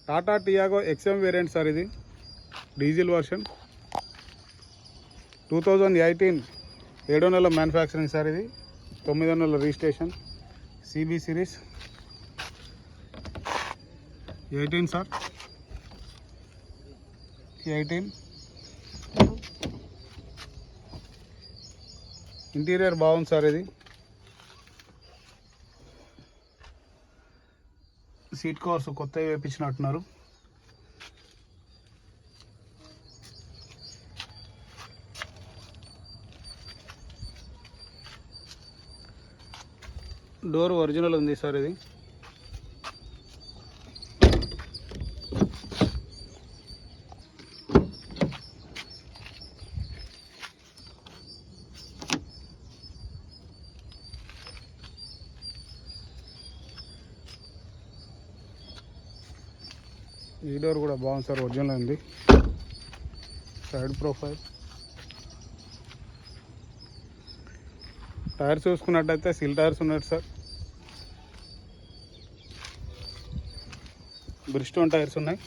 Tata Tiago XM variant sir, ఇది diesel version 2018 7వ నెల మ్యానుఫ్యాక్చరింగ్ సార్, ఇది 9వ నెల registration, CB series 18 sir, 18. Interior బాగుంది సార్, ఇది సీట్ కవర్స్ కొత్తవి వేయించినట్టున్నారు. డోర్ ఒరిజినల్ ఉంది సార్, ఇది ఈ డోర్ కూడా బాగుంది సార్, ఒరిజినల్ ఉంది. సైడ్ ప్రొఫైల్, టైర్స్ చూసుకున్నట్టయితే సిల్ టైర్స్ ఉన్నాయి సార్, బ్రిస్టోన్ టైర్స్ ఉన్నాయి.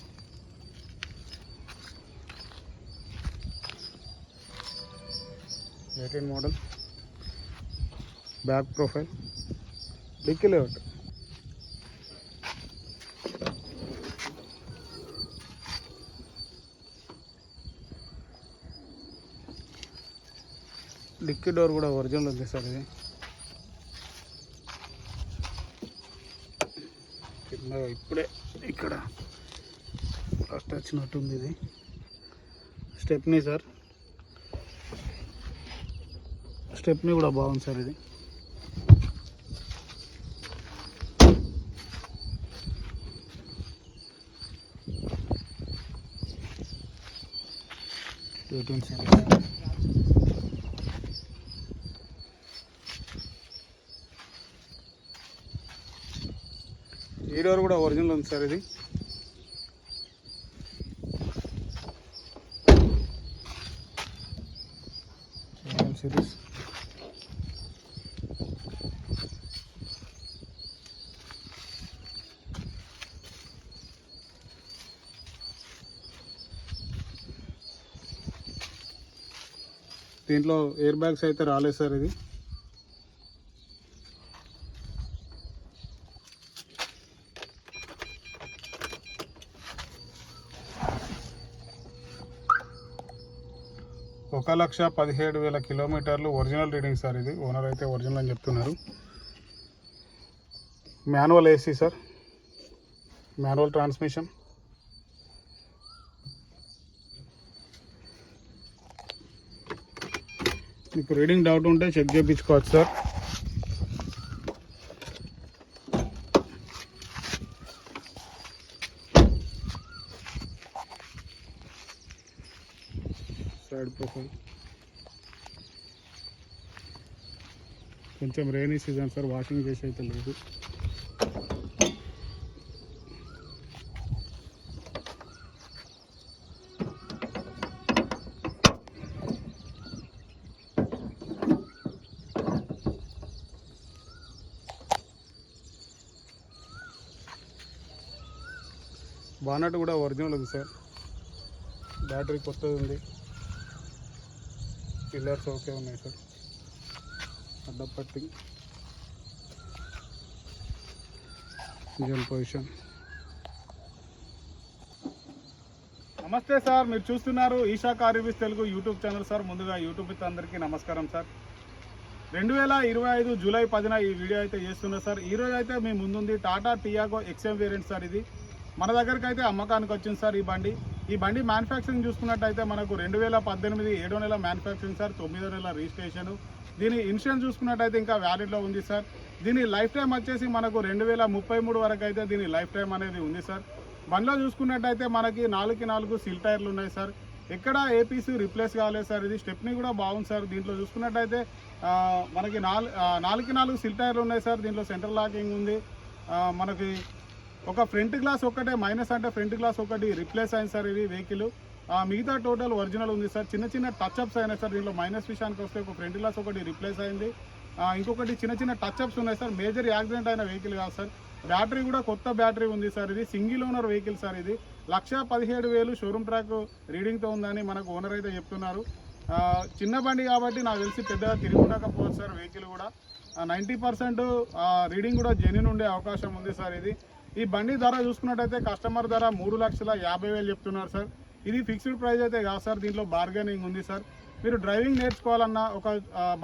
Model, back profile, dicky layout, dicky door కూడా ఒరిజినల్ ఉంది సార్, ఇది కింద ఇప్పుడే ఇక్కడ ఫస్ట్ వచ్చినట్టుంది. ఇది స్టెప్నీ సార్, స్టెప్నీ కూడా బాగుంది సార్, ఇది ఈ డోర్ కూడా ఒరిజినల్ ఉంది సార్, ఇది సిరీస్. దీంట్లో ఎయిర్ బ్యాగ్స్ అయితే రాలేదు సార్, ఇది ఒక 1,17,000 కిలోమీటర్లు ఒరిజినల్ రీడింగ్ సార్, ఇది ఓనర్ అయితే ఒరిజినల్ అని చెప్తున్నారు. Manual AC sir, manual transmission, మీకు రీడింగ్ డౌట్ ఉంటే చెక్ చేయించుకోవచ్చు సార్. సైడ్ ప్రొఫైల్, కొంచెం రైనీ సీజన్ సార్, వాషింగ్ చేసి అయితే లేదు. బానట్ కూడా ఒరిజినల్ ఉంది సార్, బ్యాటరీ కొత్తది ఉంది, పిల్లర్స్ ఓకే ఉన్నాయి సార్, అడ్డపట్టి, ఇంజన్ పొజిషన్. నమస్తే సార్, మీరు చూస్తున్నారు Eesha car reviews Telugu YouTube channel sir. ముందుగా యూట్యూబ్ మిత్రులందరికీ అందరికీ నమస్కారం సార్. 2025 జూలై 10న ఈ వీడియో అయితే చేస్తున్నారు సార్. ఈరోజు అయితే మీ ముందుంది Tata Tiago XM variant sir. ఇది మన దగ్గరికి అయితే అమ్మకానికి వచ్చింది సార్. ఈ బండి మ్యానుఫ్యాక్చరింగ్ చూసుకున్నట్టయితే మనకు 2018 7వ నెల మ్యానుఫ్యాక్చరింగ్ సార్, 9వ నెల రిజిస్ట్రేషన్. దీని ఇన్సూరెన్స్ చూసుకున్నట్టయితే ఇంకా వ్యాలిడ్లో ఉంది సార్. దీని లైఫ్ టైం వచ్చేసి మనకు 2033 వరకు అయితే దీని లైఫ్ టైం అనేది ఉంది సార్. బండిలో చూసుకున్నట్టయితే మనకి 4కి 4 సిల్ టైర్లు ఉన్నాయి సార్. ఎక్కడ ఏపీస్ రిప్లేస్ కాలేదు సార్. ఇది స్టెప్నీ కూడా బాగుంది సార్. దీంట్లో చూసుకున్నట్టయితే మనకి 4కి 4 సిల్ టైర్లు ఉన్నాయి సార్. దీంట్లో సెంటర్ లాకింగ్ ఉంది. మనకి ఒక ఫ్రంట్ గ్లాస్ ఒక్కటే మైనస్, అంటే ఫ్రంట్ గ్లాస్ ఒకటి రిప్లేస్ అయింది సార్. ఇది వెహికల్ మిగతా టోటల్ ఒరిజినల్ ఉంది సార్. చిన్న చిన్న టచ్అప్స్ అయినాయి సార్. దీంట్లో మైనస్ విషయానికి వస్తే ఒక ఫ్రంట్ గ్లాస్ ఒకటి రిప్లేస్ అయింది, ఇంకొకటి చిన్న చిన్న టచ్అప్స్ ఉన్నాయి సార్. మేజర్ యాక్సిడెంట్ అయిన వెహికల్ కాదు సార్. బ్యాటరీ కూడా కొత్త బ్యాటరీ ఉంది సార్. ఇది సింగిల్ ఓనర్ వెహికల్ సార్. ఇది 1,17,000 షోరూమ్ ట్రాక్ రీడింగ్తో ఉందని మనకు ఓనర్ అయితే చెప్తున్నారు. చిన్న బండి కాబట్టి నాకు తెలిసి పెద్దగా తిరిగి ఉండకపోవచ్చు సార్. వెహికల్ కూడా 90% రీడింగ్ కూడా జెన్యూన్ ఉండే అవకాశం ఉంది సార్. ఈ బండి ధర చూసుకున్నట్టయితే కస్టమర్ ధర 3,50,000 చెప్తున్నారు సార్. ఇది ఫిక్స్డ్ ప్రైస్ అయితే కాదు సార్, దీంట్లో బార్గెనింగ్ ఉంది సార్. మీరు డ్రైవింగ్ నేర్చుకోవాలన్నా, ఒక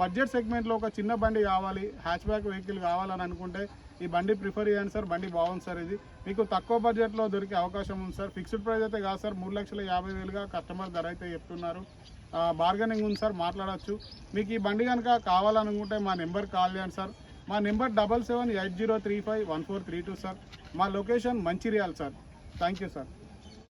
బడ్జెట్ సెగ్మెంట్లో ఒక చిన్న బండి కావాలి, హ్యాచ్ బ్యాక్ వెహికల్ కావాలని అనుకుంటే ఈ బండి ప్రిఫర్ చేయండి సార్. బండి బాగుంది సార్. ఇది మీకు తక్కువ బడ్జెట్లో దొరికే అవకాశం ఉంది సార్. ఫిక్స్డ్ ప్రైస్ అయితే కాదు సార్, 3,50,000గా కస్టమర్ ధర అయితే చెప్తున్నారు. బార్గెనింగ్ ఉంది సార్, మాట్లాడచ్చు. మీకు ఈ బండి కనుక కావాలనుకుంటే మా నెంబర్ కాల్ చేయండి సార్. మా నెంబర్ 7780351432 సార్. మా location Mancherial sir. Thank you sir.